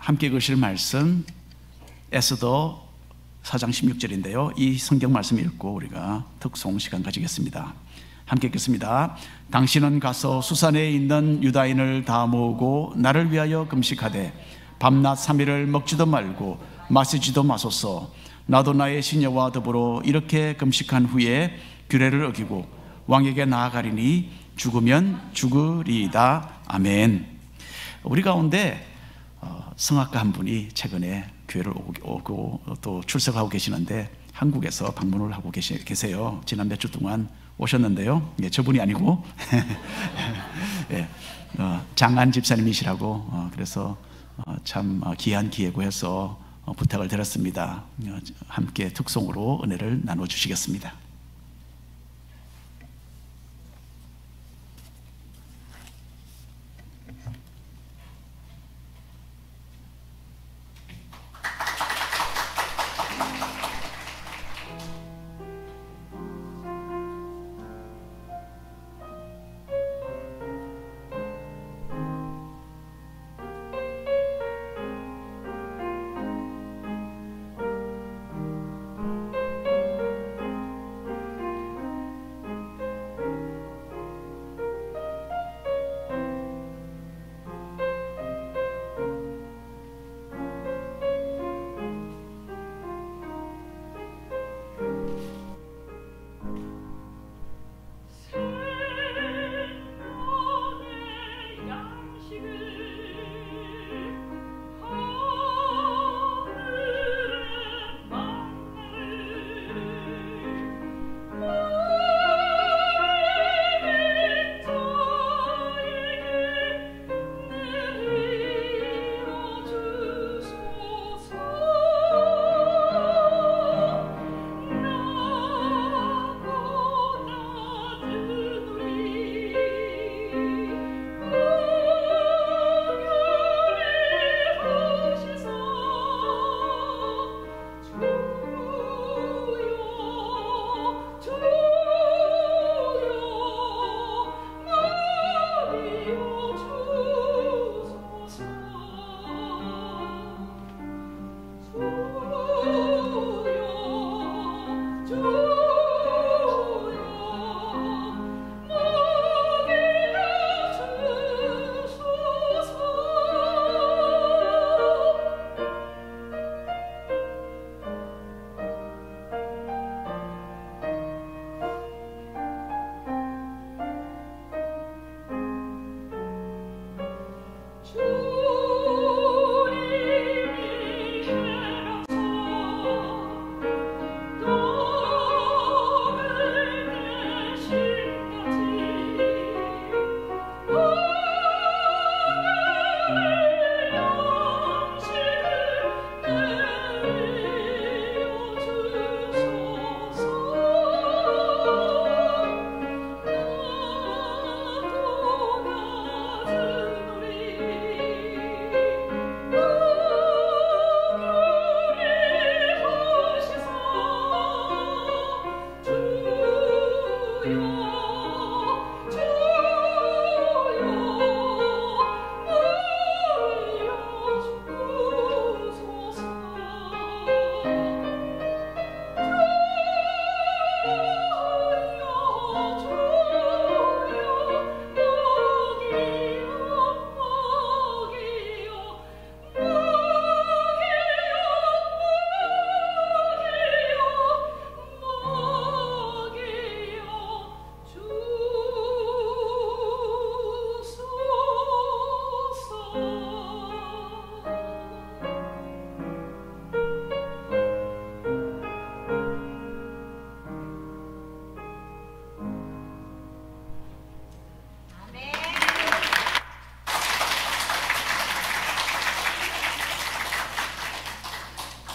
함께 읽으실 말씀 에스더 4장 16절인데요. 이 성경 말씀 읽고 우리가 특송 시간 가지겠습니다. 함께 읽겠습니다. 당신은 가서 수산에 있는 유다인을 다 모으고 나를 위하여 금식하되 밤낮 3일을 먹지도 말고 마시지도 마소서. 나도 나의 시녀와 더불어 이렇게 금식한 후에 규례를 어기고 왕에게 나아가리니 죽으면 죽으리이다. 아멘. 우리 가운데 성악가 한 분이 최근에 교회를 오고 또 출석하고 계시는데 한국에서 방문을 하고 계세요. 지난 몇 주 동안 오셨는데요. 예, 저분이 아니고 예, 장안 집사님이시라고 그래서 참 귀한 기회고 해서 부탁을 드렸습니다. 함께 특송으로 은혜를 나눠주시겠습니다.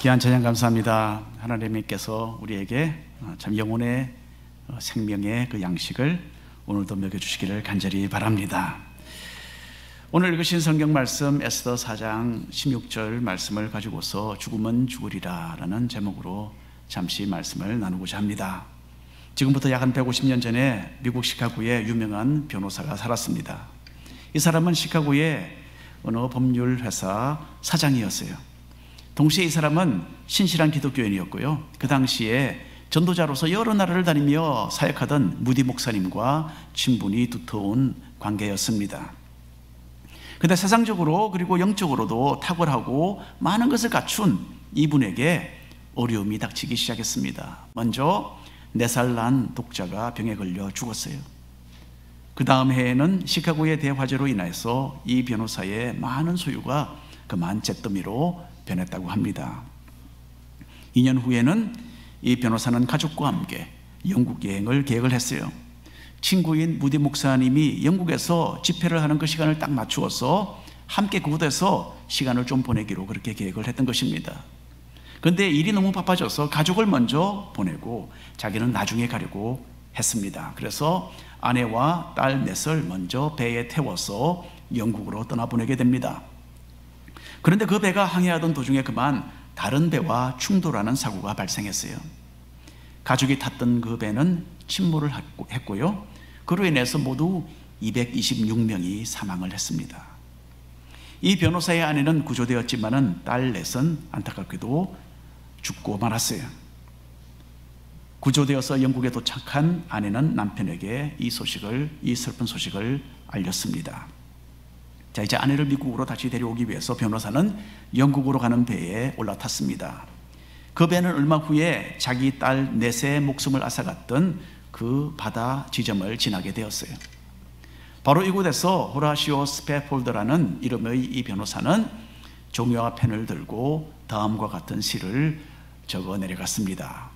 귀한 찬양 감사합니다. 하나님께서 우리에게 참 영혼의 생명의 그 양식을 오늘도 먹여주시기를 간절히 바랍니다. 오늘 읽으신 성경 말씀 에스더 4장 16절 말씀을 가지고서 죽음은 죽으리라 라는 제목으로 잠시 말씀을 나누고자 합니다. 지금부터 약 한 150년 전에 미국 시카고에 유명한 변호사가 살았습니다. 이 사람은 시카고에 어느 법률 회사 사장이었어요. 동시에 이 사람은 신실한 기독교인이었고요. 그 당시에 전도자로서 여러 나라를 다니며 사역하던 무디 목사님과 친분이 두터운 관계였습니다. 그런데 세상적으로 그리고 영적으로도 탁월하고 많은 것을 갖춘 이분에게 어려움이 닥치기 시작했습니다. 먼저 4살 난 독자가 병에 걸려 죽었어요. 그 다음 해에는 시카고의 대화재로 인해서 이 변호사의 많은 소유가 그만 잿더미로 변했다고 합니다. 2년 후에는 이 변호사는 가족과 함께 영국 여행을 계획을 했어요. 친구인 무디 목사님이 영국에서 집회를 하는 그 시간을 딱 맞추어서 함께 그곳에서 시간을 좀 보내기로 그렇게 계획을 했던 것입니다. 그런데 일이 너무 바빠져서 가족을 먼저 보내고 자기는 나중에 가려고 했습니다. 그래서 아내와 딸 넷을 먼저 배에 태워서 영국으로 떠나보내게 됩니다. 그런데 그 배가 항해하던 도중에 그만 다른 배와 충돌하는 사고가 발생했어요. 가족이 탔던 그 배는 침몰을 했고요. 그로 인해서 모두 226명이 사망을 했습니다. 이 변호사의 아내는 구조되었지만 딸 넷은 안타깝게도 죽고 말았어요. 구조되어서 영국에 도착한 아내는 남편에게 이 슬픈 소식을 알렸습니다. 자, 이제 아내를 미국으로 다시 데려오기 위해서 변호사는 영국으로 가는 배에 올라탔습니다. 그 배는 얼마 후에 자기 딸 넷의 목숨을 앗아갔던 그 바다 지점을 지나게 되었어요. 바로 이곳에서 호라시오 스패폴더라는 이름의 이 변호사는 종이와 펜을 들고 다음과 같은 시를 적어 내려갔습니다.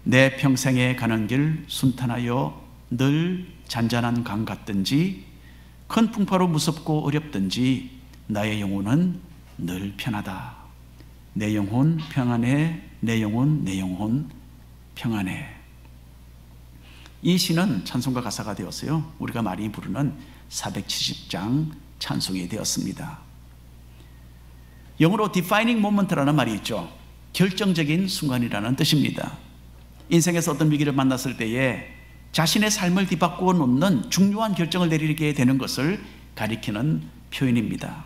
내 평생에 가는 길 순탄하여 늘 잔잔한 강 같든지 큰 풍파로 무섭고 어렵든지 나의 영혼은 늘 편하다. 내 영혼 평안해. 내 영혼 평안해. 이 시는 찬송가 가사가 되었어요. 우리가 많이 부르는 470장 찬송이 되었습니다. 영어로 defining moment라는 말이 있죠. 결정적인 순간이라는 뜻입니다. 인생에서 어떤 위기를 만났을 때에 자신의 삶을 뒤바꾸어 놓는 중요한 결정을 내리게 되는 것을 가리키는 표현입니다.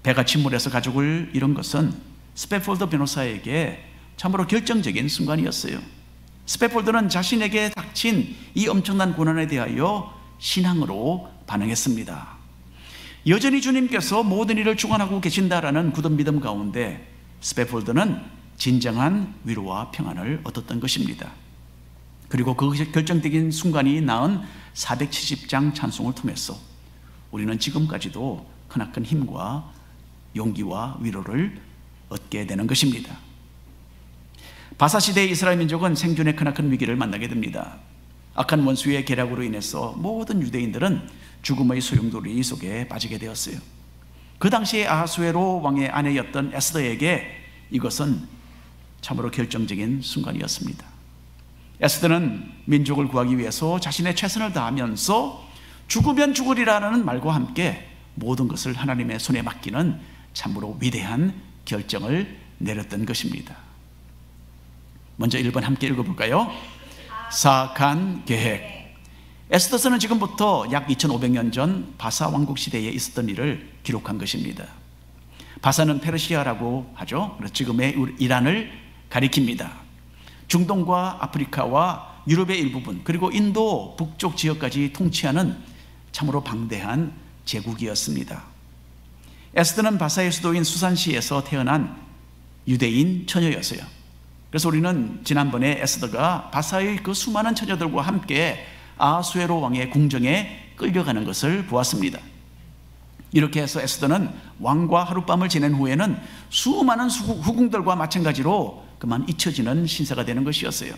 배가 침몰해서 가족을 잃은 것은 스패폴더 변호사에게 참으로 결정적인 순간이었어요. 스패폴더는 자신에게 닥친 이 엄청난 고난에 대하여 신앙으로 반응했습니다. 여전히 주님께서 모든 일을 주관하고 계신다라는 굳은 믿음 가운데 스패폴더는 진정한 위로와 평안을 얻었던 것입니다. 그리고 그 결정적인 순간이 낳은 470장 찬송을 통해서 우리는 지금까지도 크나큰 힘과 용기와 위로를 얻게 되는 것입니다. 바사시대의 이스라엘 민족은 생존의 크나큰 위기를 만나게 됩니다. 악한 원수의 계략으로 인해서 모든 유대인들은 죽음의 소용돌이 속에 빠지게 되었어요. 그 당시에 아하수에로 왕의 아내였던 에스더에게 이것은 참으로 결정적인 순간이었습니다. 에스더는 민족을 구하기 위해서 자신의 최선을 다하면서 죽으면 죽으리라는 말과 함께 모든 것을 하나님의 손에 맡기는 참으로 위대한 결정을 내렸던 것입니다. 먼저 1번 함께 읽어볼까요? 사악한 계획. 에스더서는 지금부터 약 2500년 전 바사 왕국 시대에 있었던 일을 기록한 것입니다. 바사는 페르시아라고 하죠. 지금의 이란을 가리킵니다. 중동과 아프리카와 유럽의 일부분 그리고 인도 북쪽 지역까지 통치하는 참으로 방대한 제국이었습니다. 에스더는 바사의 수도인 수산시에서 태어난 유대인 처녀였어요. 그래서 우리는 지난번에 에스더가 바사의 그 수많은 처녀들과 함께 아하수에로 왕의 궁정에 끌려가는 것을 보았습니다. 이렇게 해서 에스더는 왕과 하룻밤을 지낸 후에는 수많은 후궁들과 마찬가지로 그만 잊혀지는 신세가 되는 것이었어요.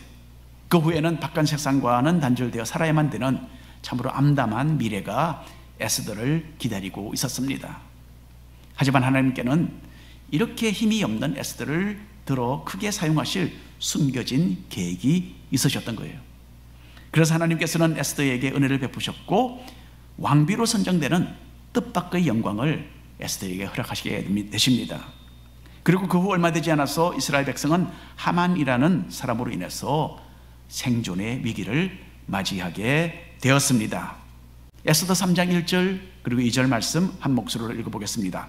그 후에는 바깥 세상과는 단절되어 살아야만 되는 참으로 암담한 미래가 에스더를 기다리고 있었습니다. 하지만 하나님께는 이렇게 힘이 없는 에스더를 들어 크게 사용하실 숨겨진 계획이 있으셨던 거예요. 그래서 하나님께서는 에스더에게 은혜를 베푸셨고 왕비로 선정되는 뜻밖의 영광을 에스더에게 허락하시게 되십니다. 그리고 그 후 얼마 되지 않아서 이스라엘 백성은 하만이라는 사람으로 인해서 생존의 위기를 맞이하게 되었습니다. 에스더 3장 1절 그리고 2절 말씀 한 목소리로 읽어보겠습니다.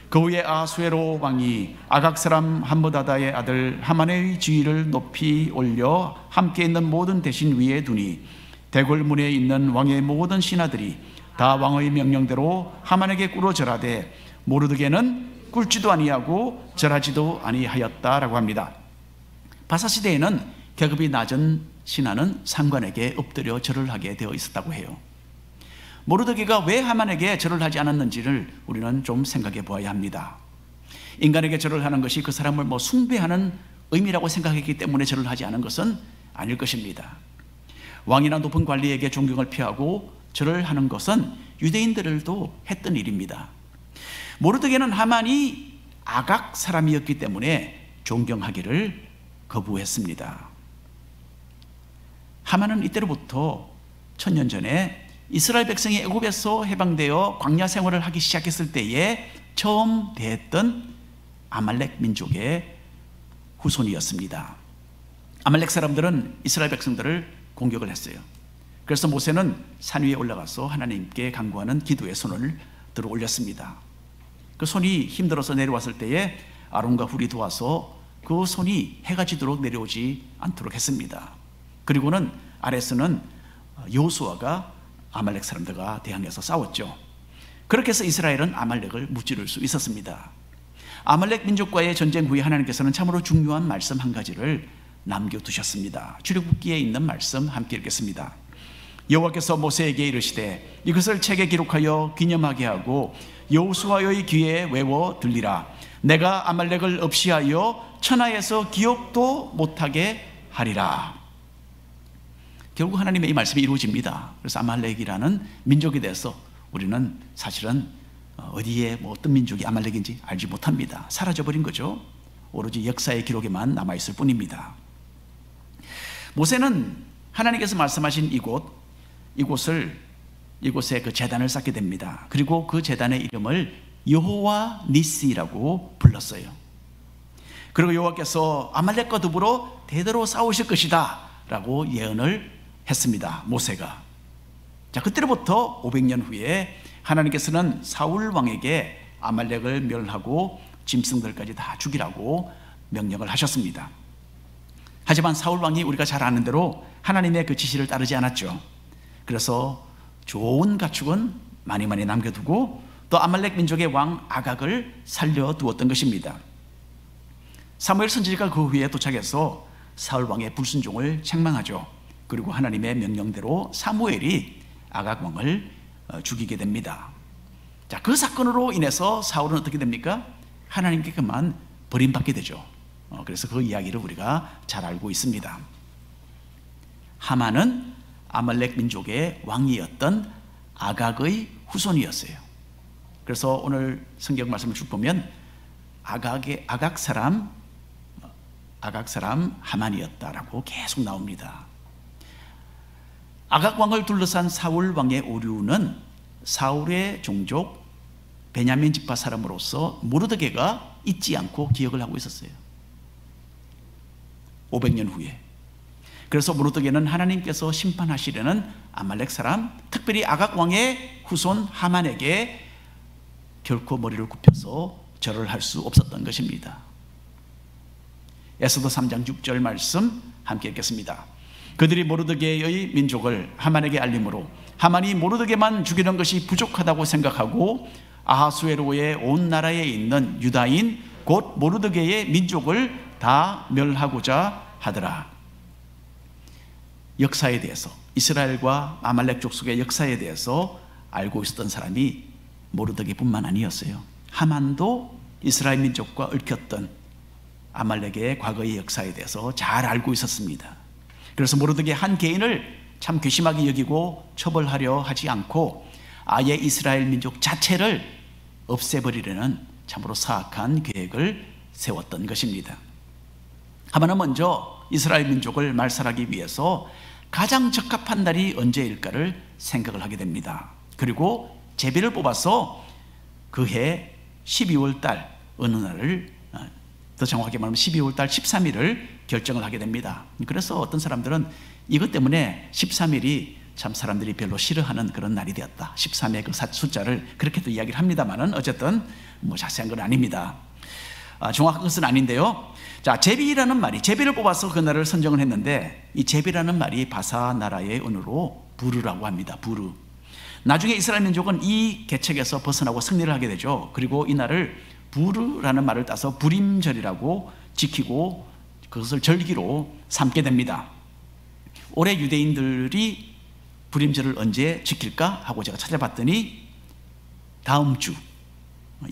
그 후에 아수에로 왕이 아각 사람 함므다다의 아들 하만의 지위를 높이 올려 함께 있는 모든 대신 위에 두니 대궐문에 있는 왕의 모든 신하들이 다 왕의 명령대로 하만에게 꿇어 절하되 모르드게는 꿇지도 아니하고 절하지도 아니하였다라고 합니다. 바사 시대에는 계급이 낮은 신하는 상관에게 엎드려 절을 하게 되어 있었다고 해요. 모르드게가 왜 하만에게 절을 하지 않았는지를 우리는 좀 생각해 보아야 합니다. 인간에게 절을 하는 것이 그 사람을 숭배하는 의미라고 생각했기 때문에 절을 하지 않은 것은 아닐 것입니다. 왕이나 높은 관리에게 존경을 표하고 절을 하는 것은 유대인들도 했던 일입니다. 모르드게는 하만이 아각 사람이었기 때문에 존경하기를 거부했습니다. 하만은 이때로부터 1000년 전에 이스라엘 백성이 애굽에서 해방되어 광야 생활을 하기 시작했을 때에 처음 대했던 아말렉 민족의 후손이었습니다. 아말렉 사람들은 이스라엘 백성들을 공격을 했어요. 그래서 모세는 산 위에 올라가서 하나님께 간구하는 기도의 손을 들어 올렸습니다. 그 손이 힘들어서 내려왔을 때에 아론과 훌이 도와서 그 손이 해가 지도록 내려오지 않도록 했습니다. 그리고는 아래서는 여호수아가 아말렉 사람들과 대항해서 싸웠죠. 그렇게 해서 이스라엘은 아말렉을 무찌를 수 있었습니다. 아말렉 민족과의 전쟁 후에 하나님께서는 참으로 중요한 말씀 한 가지를 남겨두셨습니다. 출애굽기에 있는 말씀 함께 읽겠습니다. 여호와께서 모세에게 이르시되 이것을 책에 기록하여 기념하게 하고 여호수아의 귀에 외워 들리라. 내가 아말렉을 없이하여 천하에서 기억도 못하게 하리라. 결국 하나님의 이 말씀이 이루어집니다. 그래서 아말렉이라는 민족에 대해서 우리는 사실은 어디에 어떤 민족이 아말렉인지 알지 못합니다. 사라져버린 거죠. 오로지 역사의 기록에만 남아있을 뿐입니다. 모세는 하나님께서 말씀하신 이곳에 그 제단을 쌓게 됩니다. 그리고 그 제단의 이름을 여호와 니시라고 불렀어요. 그리고 여호와께서 아말렉과 더불어 대대로 싸우실 것이다 라고 예언을 했습니다. 모세가. 자, 그때로부터 500년 후에 하나님께서는 사울 왕에게 아말렉을 멸하고 짐승들까지 다 죽이라고 명령을 하셨습니다. 하지만 사울 왕이 우리가 잘 아는 대로 하나님의 그 지시를 따르지 않았죠. 그래서 좋은 가축은 많이 남겨두고 또 아말렉 민족의 왕 아각을 살려두었던 것입니다. 사무엘 선지자가 그 후에 도착해서 사울 왕의 불순종을 책망하죠. 그리고 하나님의 명령대로 사무엘이 아각 왕을 죽이게 됩니다. 자, 그 사건으로 인해서 사울은 어떻게 됩니까? 하나님께 그만 버림받게 되죠. 그래서 그 이야기를 우리가 잘 알고 있습니다. 하만은 아말렉 민족의 왕이었던 아각의 후손이었어요. 그래서 오늘 성경 말씀을 쭉 보면 아각 사람 하만이었다라고 계속 나옵니다. 아각 왕을 둘러싼 사울 왕의 오류는 사울의 종족 베냐민 지파 사람으로서 모르드게가 잊지 않고 기억을 하고 있었어요. 500년 후에. 그래서 모르드게는 하나님께서 심판하시려는 아말렉 사람, 특별히 아각 왕의 후손 하만에게 결코 머리를 굽혀서 절을 할 수 없었던 것입니다. 에스더 3장 6절 말씀 함께 읽겠습니다. 그들이 모르드게의 민족을 하만에게 알림으로 하만이 모르드게만 죽이는 것이 부족하다고 생각하고 아하수에로의 온 나라에 있는 유다인 곧 모르드게의 민족을 다 멸하고자 하더라. 역사에 대해서, 이스라엘과 아말렉 족속의 역사에 대해서 알고 있었던 사람이 모르드게뿐만 아니었어요. 하만도 이스라엘 민족과 얽혔던 아말렉의 과거의 역사에 대해서 잘 알고 있었습니다. 그래서 모르드게 한 개인을 참 괘씸하게 여기고 처벌하려 하지 않고 아예 이스라엘 민족 자체를 없애버리려는 참으로 사악한 계획을 세웠던 것입니다. 하만은 먼저 이스라엘 민족을 말살하기 위해서 가장 적합한 날이 언제일까를 생각을 하게 됩니다. 그리고 제비를 뽑아서 그해 12월 달 어느 날을, 더 정확하게 말하면 12월 달 13일을 결정을 하게 됩니다. 그래서 어떤 사람들은 이것 때문에 13일이 참 사람들이 별로 싫어하는 그런 날이 되었다. 13의 그 숫자를 그렇게도 이야기를 합니다만은 어쨌든 뭐 자세한 건 아닙니다. 정확한 것은 아닌데요. 자, 제비라는 말이, 제비를 뽑아서 그 날을 선정을 했는데, 이 제비라는 말이 바사 나라의 언어로 부르라고 합니다. 부르. 나중에 이스라엘 민족은 이 계책에서 벗어나고 승리를 하게 되죠. 그리고 이 날을 부르라는 말을 따서 부림절이라고 지키고 그것을 절기로 삼게 됩니다. 올해 유대인들이 부림절을 언제 지킬까 하고 제가 찾아봤더니 다음 주,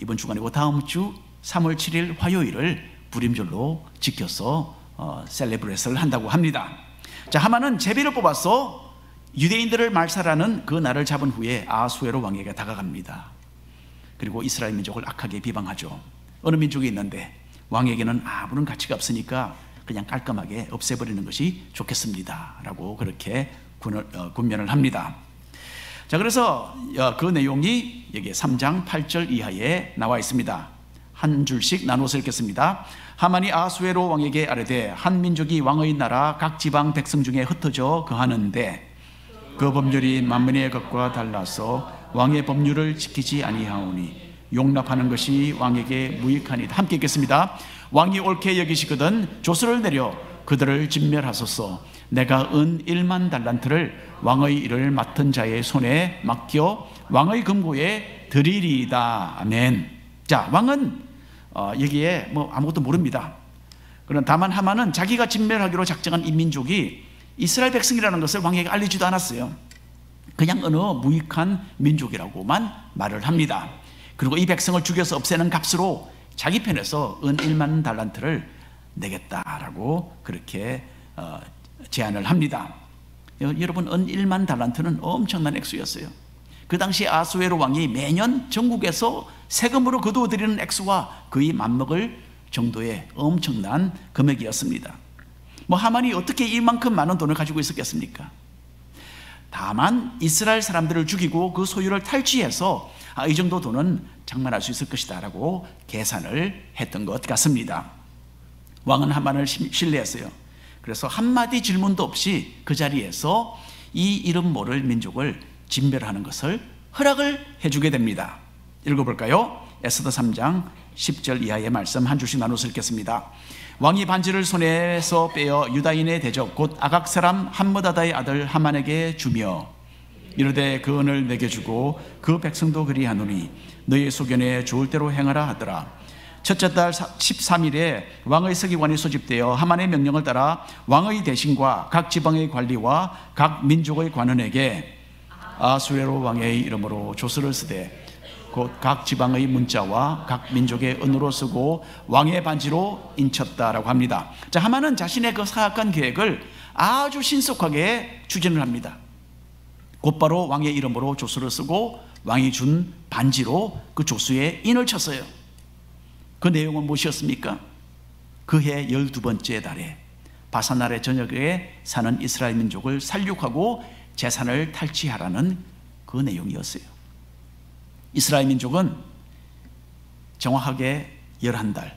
이번 주가 아니고 다음 주 3월 7일 화요일을 부림절로 지켜서 셀레브레이션을 한다고 합니다. 자, 하만은 제비를 뽑아서 유대인들을 말살하는 그 날을 잡은 후에 아수에로 왕에게 다가갑니다. 그리고 이스라엘 민족을 악하게 비방하죠. 어느 민족이 있는데 왕에게는 아무런 가치가 없으니까 그냥 깔끔하게 없애버리는 것이 좋겠습니다 라고 그렇게 군면을 합니다. 자, 그래서 그 내용이 여기 3장 8절 이하에 나와 있습니다. 한 줄씩 나누어서 읽겠습니다. 하만이 아수에로 왕에게 아뢰되 한 민족이 왕의 나라 각 지방 백성 중에 흩어져 거하는데 그 법률이 만민의 것과 달라서 왕의 법률을 지키지 아니하오니 용납하는 것이 왕에게 무익하니이다. 함께 읽겠습니다. 왕이 옳게 여기시거든 조서를 내려 그들을 진멸하소서. 내가 은 1만 달란트를 왕의 일을 맡은 자의 손에 맡겨 왕의 금고에 드리리이다. 아멘. 자, 왕은 여기에 뭐 아무것도 모릅니다. 그러나 다만 하만은 자기가 진멸하기로 작정한 이 민족이 이스라엘 백성이라는 것을 왕에게 알리지도 않았어요. 그냥 어느 무익한 민족이라고만 말을 합니다. 그리고 이 백성을 죽여서 없애는 값으로 자기 편에서 은 1만 달란트를 내겠다라고 그렇게 제안을 합니다. 여러분, 은 1만 달란트는 엄청난 액수였어요. 그 당시 아수에로 왕이 매년 전국에서 세금으로 거두어들이는 액수와 거의 맞먹을 정도의 엄청난 금액이었습니다. 뭐 하만이 어떻게 이만큼 많은 돈을 가지고 있었겠습니까? 다만 이스라엘 사람들을 죽이고 그 소유를 탈취해서 이 정도 돈은 장만할 수 있을 것이다 라고 계산을 했던 것 같습니다. 왕은 하만을 신뢰했어요. 그래서 한마디 질문도 없이 그 자리에서 이 이름 모를 민족을 진멸하는 것을 허락을 해주게 됩니다. 읽어볼까요? 에스더 3장 10절 이하의 말씀 한 줄씩 나눠서 읽겠습니다. 왕이 반지를 손에서 빼어 유다인의 대적 곧 아각 사람 함므다다의 아들 하만에게 주며 이르되 그 은을 내게 주고 그 백성도 그리하노니 너희 소견에 좋을 대로 행하라 하더라. 첫째 달 13일에 왕의 서기관이 소집되어 하만의 명령을 따라 왕의 대신과 각 지방의 관리와 각 민족의 관원에게 아수에로 왕의 이름으로 조서를 쓰되 곧 각 지방의 문자와 각 민족의 언어로 쓰고 왕의 반지로 인쳤다라고 합니다. 자, 하만은 자신의 그 사악한 계획을 아주 신속하게 추진을 합니다. 곧바로 왕의 이름으로 조서를 쓰고 왕이 준 반지로 그 조서에 인을 쳤어요. 그 내용은 무엇이었습니까? 그해 12번째 달에 바산나의 전역에 사는 이스라엘 민족을 살육하고 재산을 탈취하라는 그 내용이었어요. 이스라엘 민족은 정확하게 11달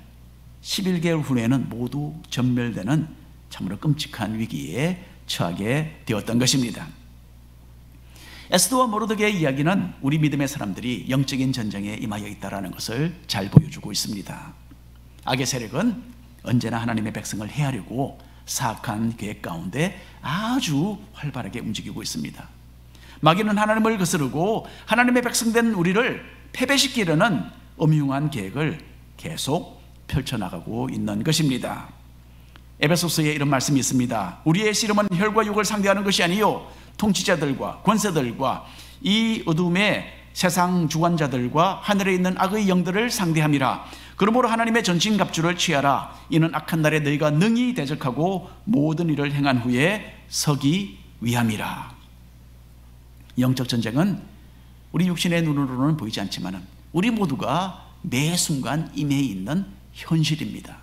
11개월 후에는 모두 전멸되는 참으로 끔찍한 위기에 처하게 되었던 것입니다. 에스더와 모르드게의 이야기는 우리 믿음의 사람들이 영적인 전쟁에 임하여 있다는 것을 잘 보여주고 있습니다. 악의 세력은 언제나 하나님의 백성을 해하려고 사악한 계획 가운데 아주 활발하게 움직이고 있습니다. 마귀는 하나님을 거스르고 하나님의 백성된 우리를 패배시키려는 엄흉한 계획을 계속 펼쳐나가고 있는 것입니다. 에베소서에 이런 말씀이 있습니다. 우리의 씨름은 혈과 육을 상대하는 것이 아니요 통치자들과 권세들과 이 어둠의 세상 주관자들과 하늘에 있는 악의 영들을 상대함이라. 그러므로 하나님의 전신갑주를 취하라. 이는 악한 날에 너희가 능히 대적하고 모든 일을 행한 후에 서기 위함이라. 영적 전쟁은 우리 육신의 눈으로는 보이지 않지만 우리 모두가 매 순간 임해 있는 현실입니다.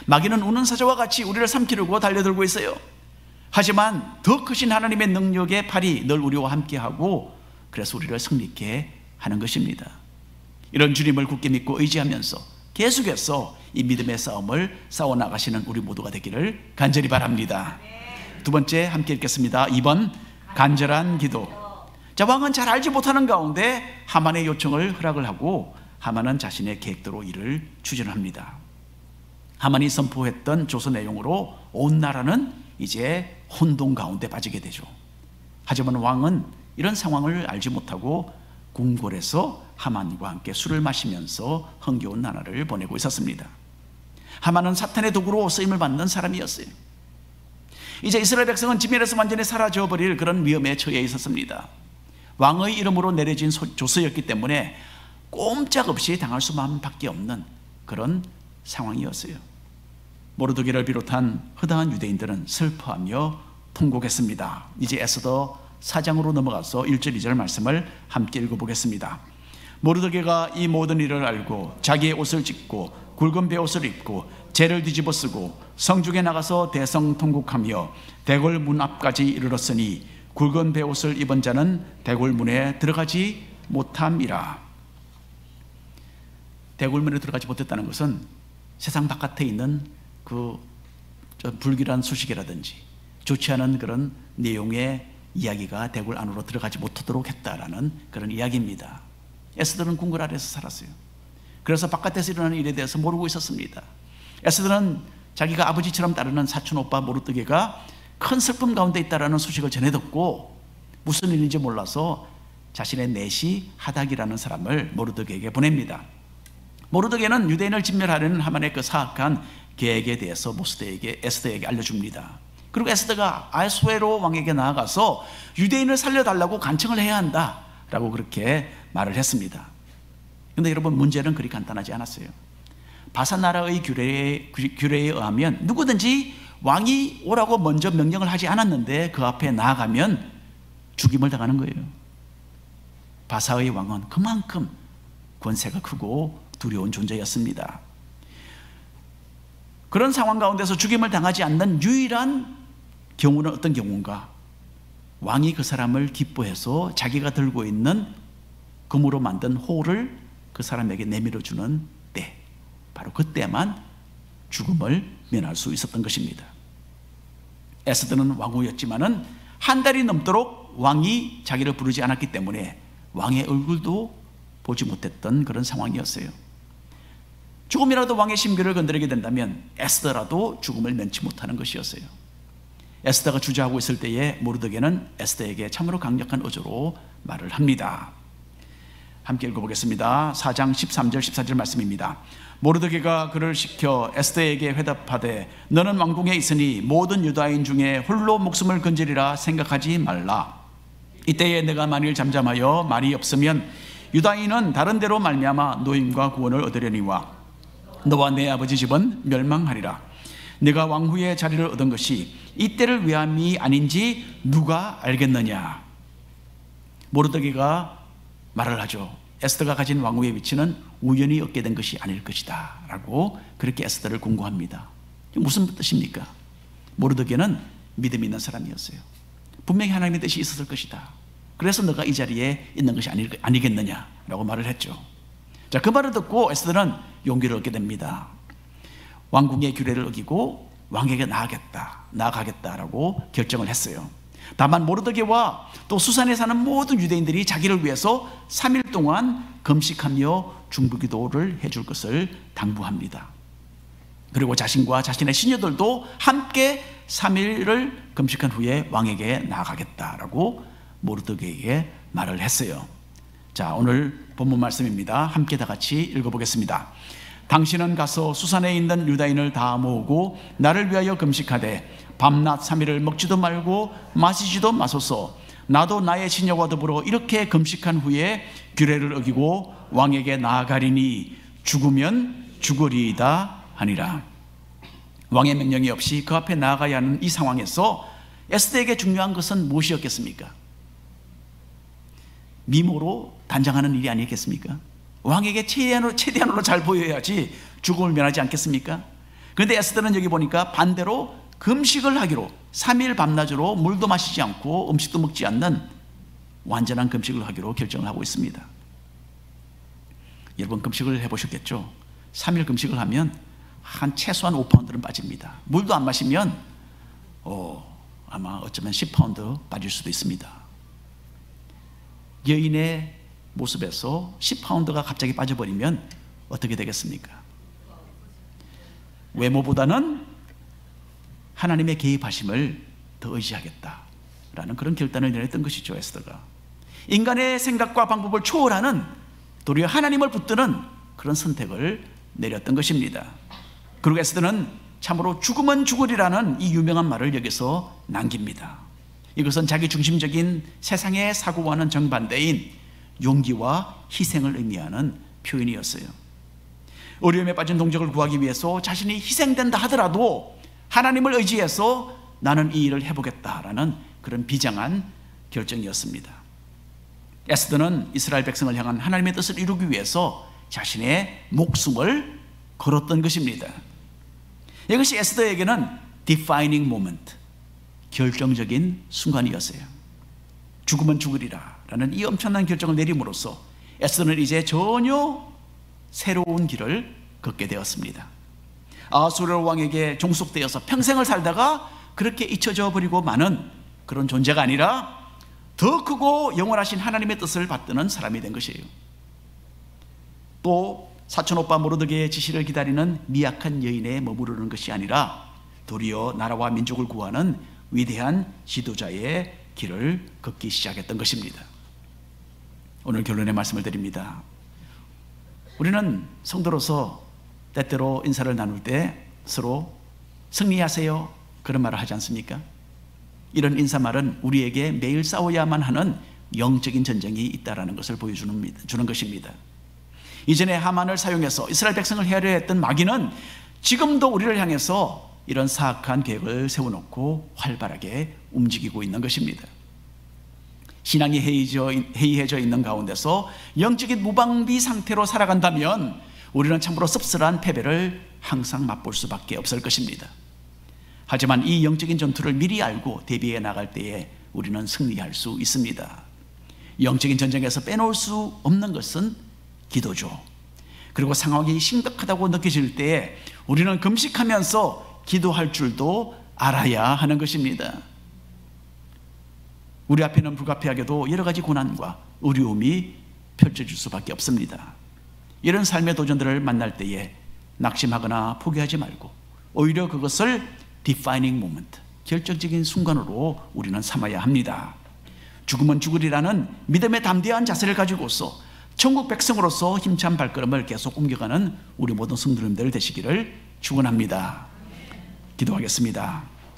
마귀는 우는 사자와 같이 우리를 삼키려고 달려들고 있어요. 하지만 더 크신 하나님의 능력의 팔이 늘 우리와 함께하고 그래서 우리를 승리케 하는 것입니다. 이런 주님을 굳게 믿고 의지하면서 계속해서 이 믿음의 싸움을 싸워나가시는 우리 모두가 되기를 간절히 바랍니다. 두 번째 함께 읽겠습니다. 2번 간절한 기도. 자, 왕은 잘 알지 못하는 가운데 하만의 요청을 허락을 하고 하만은 자신의 계획대로 일을 추진합니다. 하만이 선포했던 조서 내용으로 온 나라는 이제 혼돈 가운데 빠지게 되죠. 하지만 왕은 이런 상황을 알지 못하고 궁궐에서 하만과 함께 술을 마시면서 흥겨운 나날을 보내고 있었습니다. 하만은 사탄의 도구로 쓰임을 받는 사람이었어요. 이제 이스라엘 백성은 지면에서 완전히 사라져버릴 그런 위험에 처해 있었습니다. 왕의 이름으로 내려진 조서였기 때문에 꼼짝없이 당할 수만밖에 없는 그런 상황이었어요. 모르드게를 비롯한 허다한 유대인들은 슬퍼하며 통곡했습니다. 이제 에스더 4장으로 넘어가서 1절 2절 말씀을 함께 읽어보겠습니다. 모르드게가 이 모든 일을 알고 자기의 옷을 찢고 굵은 베옷을 입고 재를 뒤집어 쓰고 성중에 나가서 대성통곡하며 대궐 문 앞까지 이르렀으니 굵은 베옷을 입은 자는 대궐 문에 들어가지 못함이라. 대궐 문에 들어가지 못했다는 것은 세상 바깥에 있는 그 불길한 소식이라든지 좋지 않은 그런 내용의 이야기가 대궐 안으로 들어가지 못하도록 했다라는 그런 이야기입니다. 에스더는 궁궐 아래에서 살았어요. 그래서 바깥에서 일어나는 일에 대해서 모르고 있었습니다. 에스더는 자기가 아버지처럼 따르는 사촌 오빠 모르드게가 큰 슬픔 가운데 있다라는 소식을 전해 듣고 무슨 일인지 몰라서 자신의 내시 하닥이라는 사람을 모르드게에게 보냅니다. 모르드게는 유대인을 진멸하려는 하만의 그 사악한 계획에 대해서 에스더에게 알려줍니다. 그리고 에스더가 아수에로 왕에게 나아가서 유대인을 살려달라고 간청을 해야 한다라고 그렇게 말을 했습니다. 그런데 여러분, 문제는 그리 간단하지 않았어요. 바사 나라의 규례에 의하면 누구든지 왕이 오라고 먼저 명령을 하지 않았는데 그 앞에 나아가면 죽임을 당하는 거예요. 바사의 왕은 그만큼 권세가 크고 두려운 존재였습니다. 그런 상황 가운데서 죽임을 당하지 않는 유일한 경우는 어떤 경우인가? 왕이 그 사람을 기뻐해서 자기가 들고 있는 금으로 만든 호를 그 사람에게 내밀어 주는 때, 바로 그때만 죽음을 면할 수 있었던 것입니다. 에스더는 왕후였지만은 한 달이 넘도록 왕이 자기를 부르지 않았기 때문에 왕의 얼굴도 보지 못했던 그런 상황이었어요. 조금이라도 왕의 심기를 건드리게 된다면 에스더라도 죽음을 면치 못하는 것이었어요. 에스더가 주저하고 있을 때에 모르드게는 에스더에게 참으로 강력한 어조로 말을 합니다. 함께 읽어보겠습니다. 4장 13절 14절 말씀입니다. 모르드게가 그를 시켜 에스더에게 회답하되 너는 왕궁에 있으니 모든 유다인 중에 홀로 목숨을 건지리라 생각하지 말라. 이때에 내가 만일 잠잠하여 말이 없으면 유다인은 다른 데로 말미암아 노임과 구원을 얻으려니와 너와 내 아버지 집은 멸망하리라. 네가 왕후의 자리를 얻은 것이 이때를 위함이 아닌지 누가 알겠느냐. 모르드게가 말을 하죠. 에스더가 가진 왕후의 위치는 우연히 얻게 된 것이 아닐 것이다 라고 그렇게 에스더를 공고합니다. 무슨 뜻입니까? 모르드게는 믿음 있는 사람이었어요. 분명히 하나님의 뜻이 있었을 것이다. 그래서 너가 이 자리에 있는 것이 아니겠느냐 라고 말을 했죠. 자, 그 말을 듣고 에스더는 용기를 얻게 됩니다. 왕궁의 규례를 어기고 왕에게 나아가겠다라고 결정을 했어요. 다만 모르드게와 또 수산에 사는 모든 유대인들이 자기를 위해서 3일 동안 금식하며 중보기도를 해줄 것을 당부합니다. 그리고 자신과 자신의 시녀들도 함께 3일을 금식한 후에 왕에게 나아가겠다라고 모르드게에게 말을 했어요. 자, 오늘 본문 말씀입니다. 함께 다 같이 읽어보겠습니다. 당신은 가서 수산에 있는 유다인을 다 모으고 나를 위하여 금식하되 밤낮 3일을 먹지도 말고 마시지도 마소서. 나도 나의 시녀와 더불어 이렇게 금식한 후에 규례를 어기고 왕에게 나아가리니 죽으면 죽으리이다 하니라. 왕의 명령이 없이 그 앞에 나아가야 하는 이 상황에서 에스더에게 중요한 것은 무엇이었겠습니까? 미모로 단장하는 일이 아니겠습니까? 왕에게 최대한으로 잘 보여야지 죽음을 면하지 않겠습니까? 그런데 에스더는 여기 보니까 반대로 금식을 하기로 3일 밤낮으로 물도 마시지 않고 음식도 먹지 않는 완전한 금식을 하기로 결정을 하고 있습니다. 여러분, 금식을 해보셨겠죠? 3일 금식을 하면 최소한 5파운드는 빠집니다. 물도 안 마시면 아마 어쩌면 10파운드 빠질 수도 있습니다. 여인의 모습에서 10파운드가 갑자기 빠져버리면 어떻게 되겠습니까? 외모보다는 하나님의 개입하심을 더 의지하겠다라는 그런 결단을 내렸던 것이죠. 에스더가 인간의 생각과 방법을 초월하는, 도리어 하나님을 붙드는 그런 선택을 내렸던 것입니다. 그리고 에스더는 참으로 죽으면 죽으리라는 이 유명한 말을 여기서 남깁니다. 이것은 자기 중심적인 세상의 사고와는 정반대인 용기와 희생을 의미하는 표현이었어요. 어려움에 빠진 동족을 구하기 위해서 자신이 희생된다 하더라도 하나님을 의지해서 나는 이 일을 해보겠다라는 그런 비장한 결정이었습니다. 에스더는 이스라엘 백성을 향한 하나님의 뜻을 이루기 위해서 자신의 목숨을 걸었던 것입니다. 이것이 에스더에게는 defining moment, 결정적인 순간이었어요. 죽으면 죽으리라 라는 이 엄청난 결정을 내림으로써 에스더는 이제 전혀 새로운 길을 걷게 되었습니다. 아수르 왕에게 종속되어서 평생을 살다가 그렇게 잊혀져 버리고 마는 그런 존재가 아니라 더 크고 영원하신 하나님의 뜻을 받드는 사람이 된 것이에요. 또 사촌오빠 모르드게의 지시를 기다리는 미약한 여인에 머무르는 것이 아니라 도리어 나라와 민족을 구하는 위대한 지도자의 길을 걷기 시작했던 것입니다. 오늘 결론의 말씀을 드립니다. 우리는 성도로서 때때로 인사를 나눌 때 서로 승리하세요 그런 말을 하지 않습니까? 이런 인사말은 우리에게 매일 싸워야만 하는 영적인 전쟁이 있다는 것을 보여주는 것입니다. 이전에 하만을 사용해서 이스라엘 백성을 헤아려 했던 마귀는 지금도 우리를 향해서 이런 사악한 계획을 세워놓고 활발하게 움직이고 있는 것입니다. 신앙이 해이해져 있는 가운데서 영적인 무방비 상태로 살아간다면 우리는 참으로 씁쓸한 패배를 항상 맛볼 수밖에 없을 것입니다. 하지만 이 영적인 전투를 미리 알고 대비해 나갈 때에 우리는 승리할 수 있습니다. 영적인 전쟁에서 빼놓을 수 없는 것은 기도죠. 그리고 상황이 심각하다고 느껴질 때에 우리는 금식하면서 기도할 줄도 알아야 하는 것입니다. 우리 앞에는 불가피하게도 여러 가지 고난과 어려움이 펼쳐질 수밖에 없습니다. 이런 삶의 도전들을 만날 때에 낙심하거나 포기하지 말고 오히려 그것을 defining moment, 결정적인 순간으로 우리는 삼아야 합니다. 죽으면 죽으리라는 믿음의 담대한 자세를 가지고서 천국 백성으로서 힘찬 발걸음을 계속 옮겨가는 우리 모든 성도님들 되시기를 축원합니다. 기도하겠습니다.